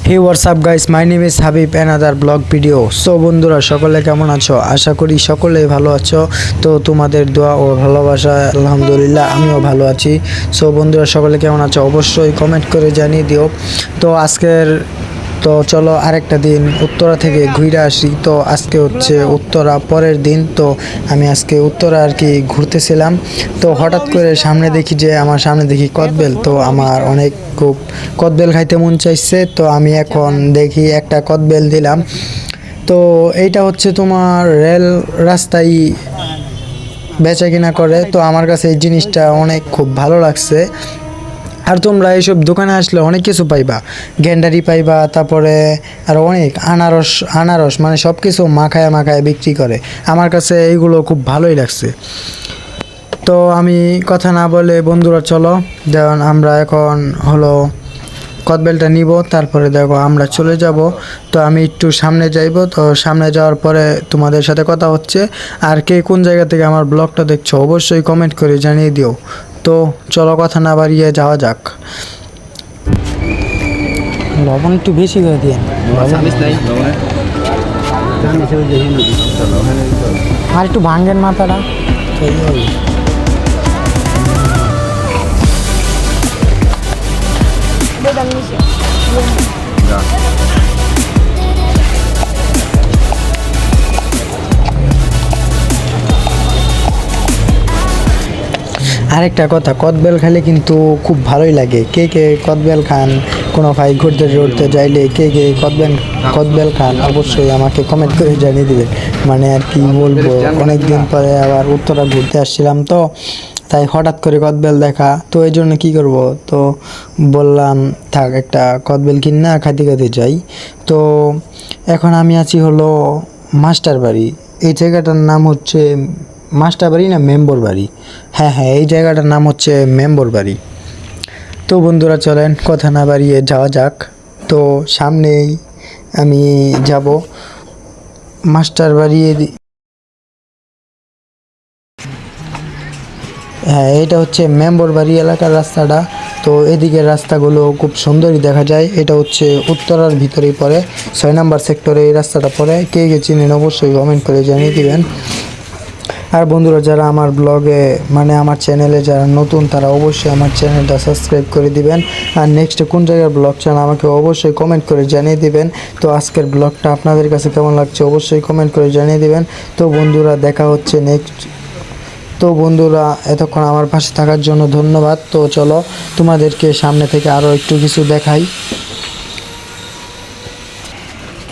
Hey WhatsApp guys, my name is Habib another blog video. So বন্ধুরা, সকলে কেমন আছো? আশা করি সকলেই ভালো আছো। তো তোমাদের দোয়া ও ভালোবাসা আলহামদুলিল্লাহ আমিও ভালো আছি। সো বন্ধুরা, সকলে কেমন আছো অবশ্যই কমেন্ট করে জানিয়ে দিও। তো চলো আরেকটা দিন উত্তরা থেকে ঘুরে আসি। তো আজকে হচ্ছে উত্তরা পরের দিন। তো আমি আজকে উত্তরা আর কি ঘুরতেছিলাম। তো হঠাৎ করে আমার সামনে দেখি কদবেল। তো আমার খুব কদবেল খাইতে মন চাইছে। তো আমি এখন দেখি একটা কদবেল দিলাম। তো এইটা হচ্ছে তোমার রেল রাস্তায় বেচা কিনা করে। তো আমার কাছে এই জিনিসটা খুব ভালো লাগছে। আর তোমরা এইসব দোকানে আসলে অনেক কিছু পাইবা, গ্যান্ডারি পাইবা, তারপরে আর অনেক আনারস মানে সব কিছু মাখায় মাখায় বিক্রি করে। আমার কাছে এইগুলো খুব ভালোই লাগছে। তো আমি কথা না বলে বন্ধুরা চলো, যেমন আমরা এখন হলো কদবেলটা নিব, তারপরে দেখো আমরা চলে যাব। তো আমি একটু সামনে যাইব। তো সামনে যাওয়ার পরে তোমাদের সাথে কথা হচ্ছে। আর কে কোন জায়গা থেকে আমার ব্লগটা দেখছো অবশ্যই কমেন্ট করে জানিয়ে দিও। তো চলো কথা না বাড়িয়ে যাওয়া যাক। লবণ একটু বেশি করে দিয়ে আর একটু ভাঙ্গেন মাথাটা। আরেকটা কথা, কদবেল খেলে কিন্তু খুব ভালোই লাগে। কে কে কদবেল খান, কোনো ভাই ঘুরতে ঘুরতে যাইলে কে কে কদবেল খান অবশ্যই আমাকে কমেন্ট করে জানিয়ে দিবেন। মানে আর কি বলবো, অনেক দিন পরে আবার উত্তরা ঘুরতে আসছিলাম, তো তাই হঠাৎ করে কদবেল দেখা। তো এই জন্য কী করব, তো বললাম থাক একটা কদবেল কিনা খাইতে খাইতে যাই। তো এখন আমি আছি হলো মাস্টার বাড়ি। এই জায়গাটার নাম হচ্ছে মাস্টার বাড়ি না মেম্বর বাড়ি? হ্যাঁ, এই জায়গাটার নাম হচ্ছে মেম্বর বাড়ি। তো বন্ধুরা চলেন কথা না বাড়িয়ে যাওয়া যাক। তো সামনেই আমি যাব মাস্টার বাড়ি। হ্যাঁ, এটা হচ্ছে মেম্বর বাড়ি এলাকার রাস্তাটা। তো এদিকের রাস্তাগুলো খুব সুন্দরই দেখা যায়। এটা হচ্ছে উত্তরার ভিতরেই পড়ে, 6 নম্বর সেক্টরে এই রাস্তাটা পড়ে। কে কে চিনেন অবশ্যই কমেন্ট করে জানিয়ে দিবেন। আর বন্ধুরা, যারা আমার ব্লগে মানে আমার চ্যানেলে যারা নতুন, তারা অবশ্যই আমার চ্যানেলটা সাবস্ক্রাইব করে দিবেন। আর নেক্সটে কোন জায়গার ব্লগ চান আমাকে অবশ্যই কমেন্ট করে জানিয়ে দিবেন। তো আজকের ব্লগটা আপনাদের কাছে কেমন লাগছে অবশ্যই কমেন্ট করে জানিয়ে দিবেন। তো বন্ধুরা, দেখা হচ্ছে নেক্সট। তো বন্ধুরা, এতক্ষণ আমার পাশে থাকার জন্য ধন্যবাদ। তো চলো তোমাদেরকে সামনে থেকে আরও একটু কিছু দেখাই।